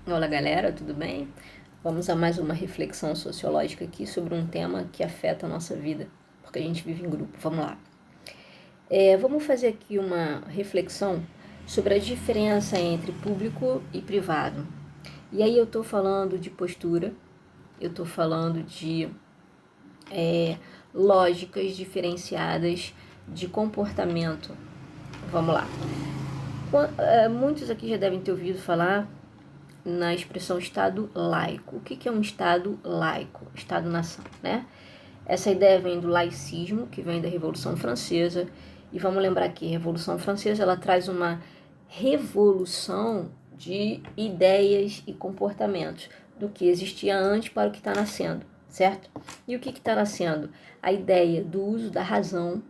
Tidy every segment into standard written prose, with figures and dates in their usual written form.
Olá galera, tudo bem? Vamos a mais uma reflexão sociológica aqui sobre um tema que afeta a nossa vida, porque a gente vive em grupo. Vamos lá. Vamos fazer aqui uma reflexão sobre a diferença entre público e privado. E aí eu estou falando de postura, eu estou falando de lógicas diferenciadas de comportamento. Vamos lá. Muitos aqui já devem ter ouvido falar na expressão Estado laico. O que é um Estado laico? Estado-nação, né? Essa ideia vem do laicismo, que vem da Revolução Francesa. E vamos lembrar que a Revolução Francesa ela traz uma revolução de ideias e comportamentos do que existia antes para o que está nascendo, certo? E o que está nascendo? A ideia do uso da razão,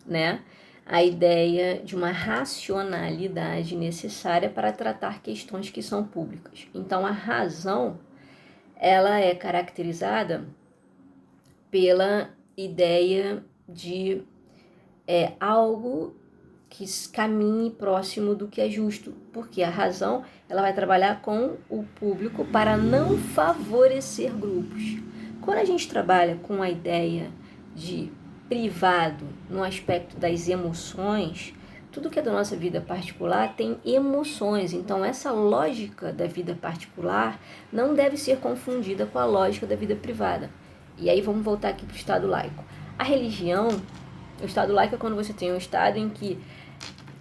né? A ideia de uma racionalidade necessária para tratar questões que são públicas. Então, a razão ela é caracterizada pela ideia de algo que caminhe próximo do que é justo, porque a razão ela vai trabalhar com o público para não favorecer grupos. Quando a gente trabalha com a ideia de privado no aspecto das emoções, tudo que é da nossa vida particular tem emoções, então essa lógica da vida particular não deve ser confundida com a lógica da vida privada. E aí vamos voltar aqui para o Estado laico. A religião, o Estado laico é quando você tem um Estado em que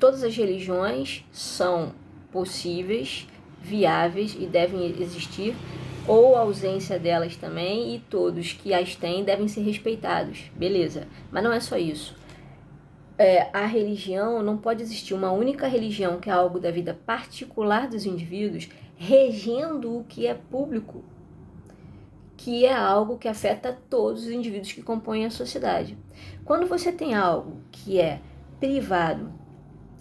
todas as religiões são possíveis, viáveis e devem existir, ou a ausência delas também, e todos que as têm devem ser respeitados. Beleza, mas não é só isso. A religião, não pode existir uma única religião que é algo da vida particular dos indivíduos, regendo o que é público, que é algo que afeta todos os indivíduos que compõem a sociedade. Quando você tem algo que é privado,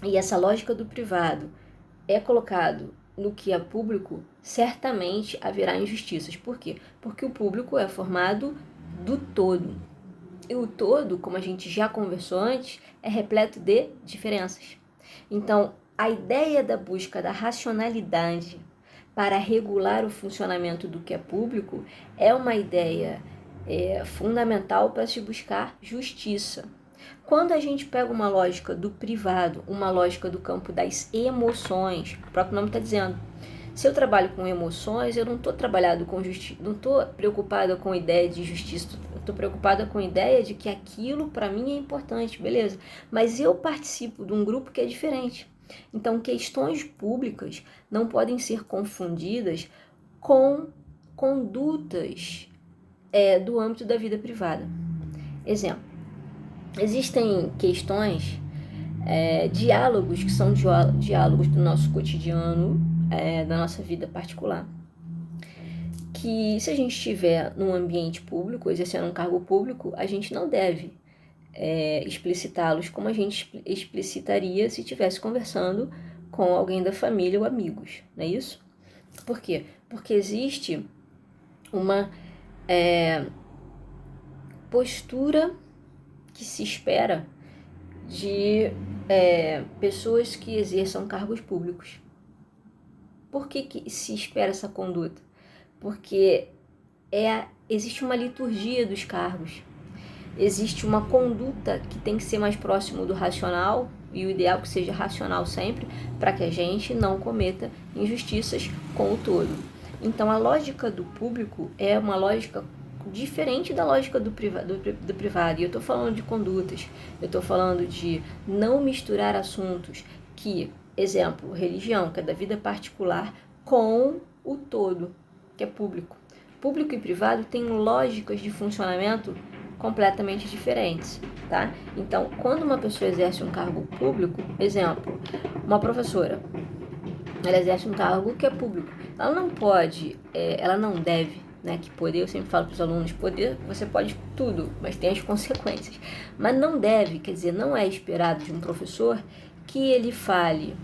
e essa lógica do privado é colocado no que é público, certamente haverá injustiças. Por quê? Porque o público é formado do todo. E o todo, como a gente já conversou antes, é repleto de diferenças. Então, a ideia da busca da racionalidade para regular o funcionamento do que é público é uma ideia fundamental para se buscar justiça. Quando a gente pega uma lógica do privado, uma lógica do campo das emoções, o próprio nome está dizendo, se eu trabalho com emoções, eu não estou trabalhado com justiça, não estou preocupada com a ideia de justiça, estou preocupada com a ideia de que aquilo para mim é importante, beleza? Mas eu participo de um grupo que é diferente. Então, questões públicas não podem ser confundidas com condutas do âmbito da vida privada. Exemplo, existem questões, diálogos que são diálogos do nosso cotidiano, da nossa vida particular, que se a gente estiver num ambiente público, exercendo um cargo público, a gente não deve explicitá-los como a gente explicitaria se estivesse conversando com alguém da família ou amigos, não é isso? Por quê? Porque existe uma postura que se espera de pessoas que exerçam cargos públicos. Por que se espera essa conduta? Porque existe uma liturgia dos cargos, existe uma conduta que tem que ser mais próximo do racional, e o ideal que seja racional sempre, para que a gente não cometa injustiças com o todo. Então a lógica do público é uma lógica diferente da lógica do privado. E eu estou falando de condutas, eu estou falando de não misturar assuntos que, exemplo, religião, que é da vida particular, com o todo, que é público. Público e privado têm lógicas de funcionamento completamente diferentes, tá? Então, quando uma pessoa exerce um cargo público, exemplo, uma professora, ela exerce um cargo que é público, ela não pode, ela não deve, né, que poder, eu sempre falo para os alunos, poder, você pode tudo, mas tem as consequências, mas não deve, quer dizer, não é esperado de um professor que ele fale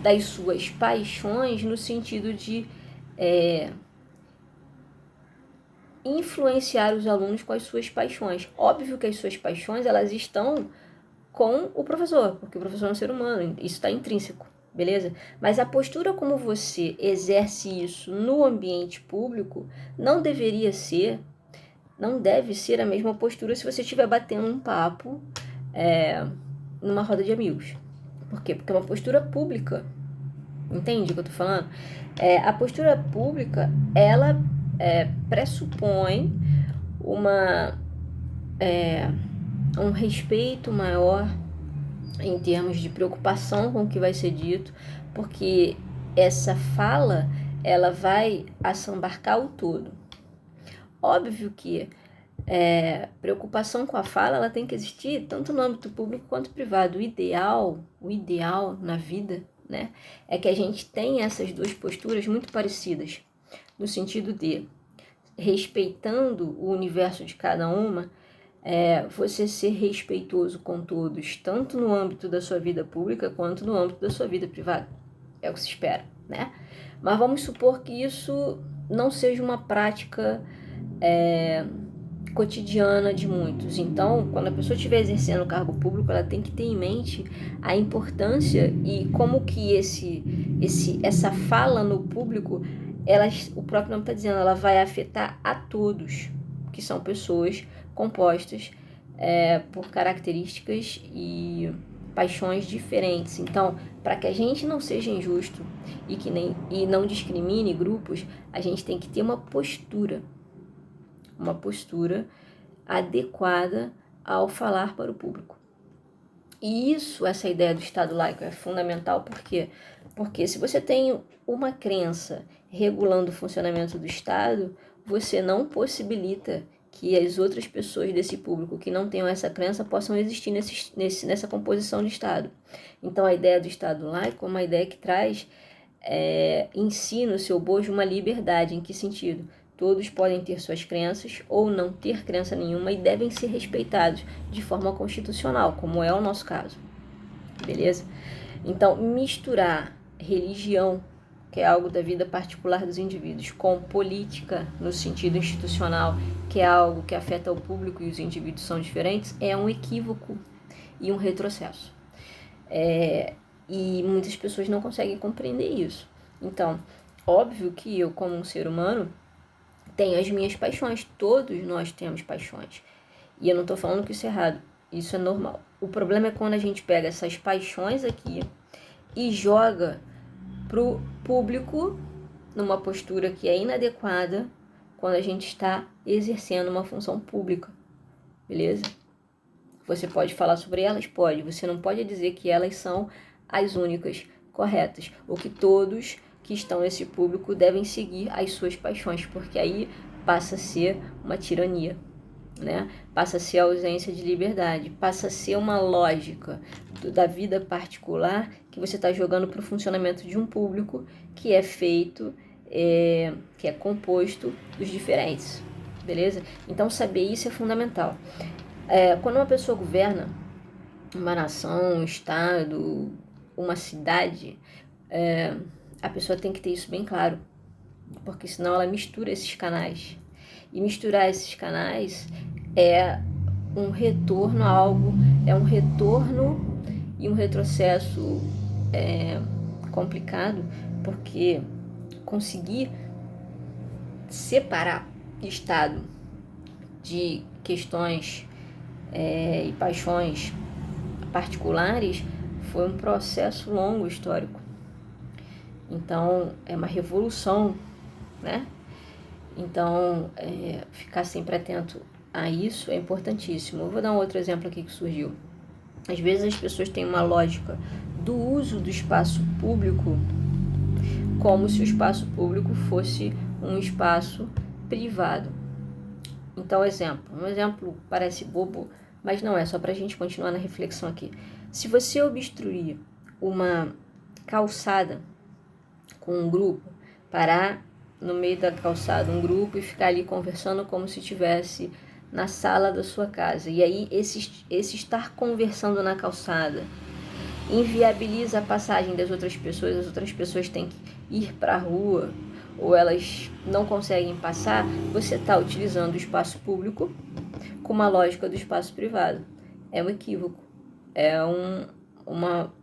das suas paixões no sentido de influenciar os alunos com as suas paixões. Óbvio que as suas paixões, elas estão com o professor, porque o professor é um ser humano, isso está intrínseco, beleza? Mas a postura como você exerce isso no ambiente público não deve ser a mesma postura se você estiver batendo um papo numa roda de amigos. Por quê? Porque é uma postura pública. Entende o que eu tô falando? A postura pública, ela pressupõe um respeito maior em termos de preocupação com o que vai ser dito, porque essa fala, ela vai assambarcar o todo. Óbvio que preocupação com a fala, ela tem que existir tanto no âmbito público quanto privado. O ideal na vida, né, é que a gente tenha essas duas posturas muito parecidas, no sentido de, respeitando o universo de cada uma, você ser respeitoso com todos, tanto no âmbito da sua vida pública quanto no âmbito da sua vida privada. É o que se espera, né? Mas vamos supor que isso não seja uma prática cotidiana de muitos. Então, quando a pessoa estiver exercendo o cargo público, ela tem que ter em mente a importância e como que essa fala no público, o próprio nome está dizendo, ela vai afetar a todos, que são pessoas compostas por características e paixões diferentes. Então, para que a gente não seja injusto e não discrimine grupos, a gente tem que ter uma postura adequada ao falar para o público. E essa ideia do Estado laico é fundamental, por quê? Porque se você tem uma crença regulando o funcionamento do Estado, você não possibilita que as outras pessoas desse público que não tenham essa crença possam existir nessa composição de Estado. Então, a ideia do Estado laico é uma ideia que traz em si, no seu bojo, uma liberdade. Em que sentido? Todos podem ter suas crenças ou não ter crença nenhuma e devem ser respeitados de forma constitucional, como é o nosso caso. Beleza? Então, misturar religião, que é algo da vida particular dos indivíduos, com política, no sentido institucional, que é algo que afeta o público e os indivíduos são diferentes, é um equívoco e um retrocesso. E muitas pessoas não conseguem compreender isso. Então, óbvio que eu, como um ser humano, tenho as minhas paixões. Todos nós temos paixões. E eu não estou falando que isso é errado. Isso é normal. O problema é quando a gente pega essas paixões aqui e joga pro público numa postura que é inadequada quando a gente está exercendo uma função pública. Beleza? Você pode falar sobre elas? Pode. Você não pode dizer que elas são as únicas corretas, ou que todos que estão nesse público devem seguir as suas paixões, porque aí passa a ser uma tirania, né? Passa a ser a ausência de liberdade, passa a ser uma lógica da vida particular que você está jogando para o funcionamento de um público que é feito, que é composto dos diferentes, beleza? Então, saber isso é fundamental. Quando uma pessoa governa uma nação, um estado, uma cidade, a pessoa tem que ter isso bem claro, porque senão ela mistura esses canais. E misturar esses canais é um retorno a algo, é um retorno e um retrocesso complicado, porque conseguir separar Estado de questões e paixões particulares foi um processo longo, histórico. Então, é uma revolução, né? Então, ficar sempre atento a isso é importantíssimo. Eu vou dar um outro exemplo aqui que surgiu. Às vezes as pessoas têm uma lógica do uso do espaço público como se o espaço público fosse um espaço privado. Então, um exemplo parece bobo, mas não é, só para a gente continuar na reflexão aqui. Se você obstruir uma calçada com um grupo, parar no meio da calçada um grupo e ficar ali conversando como se estivesse na sala da sua casa, e aí esse estar conversando na calçada inviabiliza a passagem das outras pessoas, as outras pessoas têm que ir para a rua ou elas não conseguem passar, você está utilizando o espaço público com uma lógica do espaço privado. É um equívoco, é uma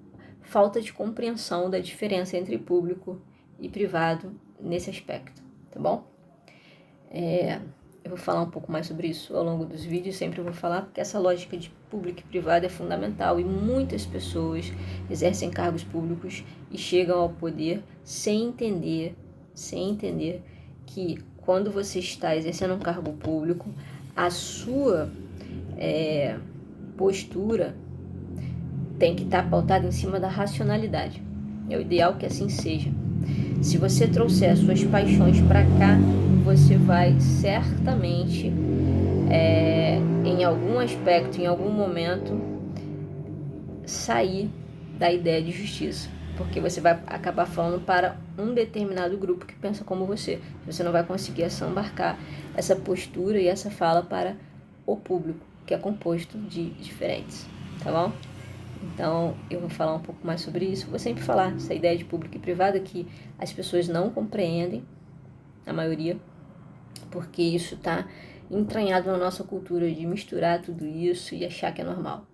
falta de compreensão da diferença entre público e privado nesse aspecto, tá bom? Eu vou falar um pouco mais sobre isso ao longo dos vídeos, sempre vou falar, porque essa lógica de público e privado é fundamental e muitas pessoas exercem cargos públicos e chegam ao poder sem entender que quando você está exercendo um cargo público, a sua postura tem que estar pautada em cima da racionalidade. É o ideal que assim seja. Se você trouxer as suas paixões para cá, você vai certamente, em algum aspecto, em algum momento, sair da ideia de justiça. Porque você vai acabar falando para um determinado grupo que pensa como você. Você não vai conseguir embarcar essa postura e essa fala para o público, que é composto de diferentes, tá bom? Então, eu vou falar um pouco mais sobre isso. Vou sempre falar essa ideia de público e privado que as pessoas não compreendem, a maioria, porque isso está entranhado na nossa cultura de misturar tudo isso e achar que é normal.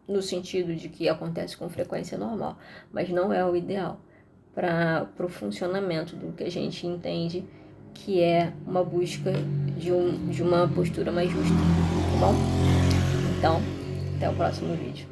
No sentido de que acontece com frequência normal, mas não é o ideal para o funcionamento do que a gente entende que é uma busca de uma postura mais justa, tá bom? Então, até o próximo vídeo.